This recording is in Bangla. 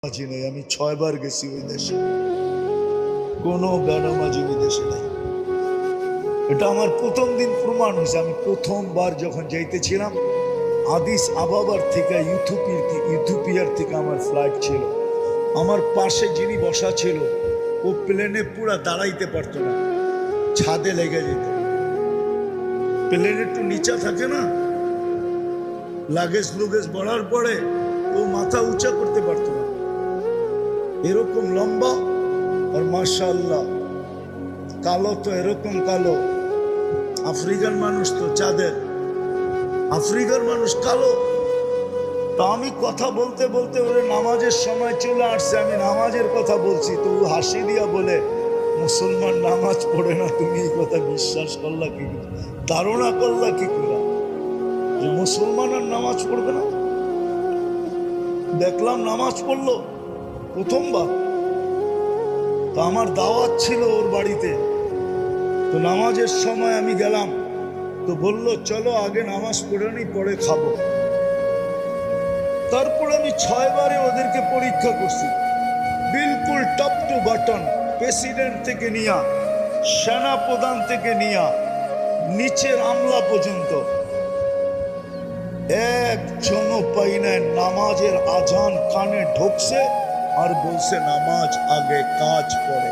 মাঝি নেই, আমি 6 বার গেছি ওই দেশে, কোনো বেনামাজি ওই দেশে নাই। এটা আমার প্রথম দিন প্রমাণ হয়েছে। আমি প্রথমবার যখন যাইতেছিলাম আদিস আবাবার থেকে ইথিওপিয়ার থেকে আমার ফ্লাইট ছিল, আমার পাশে যিনি বসা ছিল ও প্লেনে পুরা দাঁড়াইতে পারতো না, ছাদে লেগে যেত। প্লেন একটু নিচা থাকে না, লাগেজ লুগেজ বড়ার পরে ও মাথা উঁচা করতে পারতো না, এরকম লম্বা। আর মাশাআল্লাহ কালো তো এরকম কালো, আফ্রিকার মানুষ তো চাঁদের, আফ্রিকার মানুষ কালো। তা আমি কথা বলতে বলতে ওরে নামাজের সময় চলে আসছে, আমি নামাজের কথা বলছি, তো ও হাসি দিয়া বলে মুসলমান নামাজ পড়ে না, তুমি এই কথা বিশ্বাস করলা কি, ধারণা করলা কি করে যে মুসলমান আর নামাজ পড়বে না? দেখলাম নামাজ পড়লো প্রথমবার। তো আমার দাওয়াত ছিল ওর বাড়িতে, তো নামাজের সময় আমি গেলাম, তো বলল চলো আগে নামাজ পড়ে নি পরে খাবো। তারপর আমি 6 বারে ওদেরকে পরীক্ষা করছি, বিলকুল টপ টু বাটন, প্রেসিডেন্ট থেকে নিয়া, সেনা প্রধান থেকে নিয়া, নিচের আমলা পর্যন্ত একজনও পাই নাই নামাজের আজান কানে ঢুকছে আর বলছে নামাজ আগে কাজ পড়ে।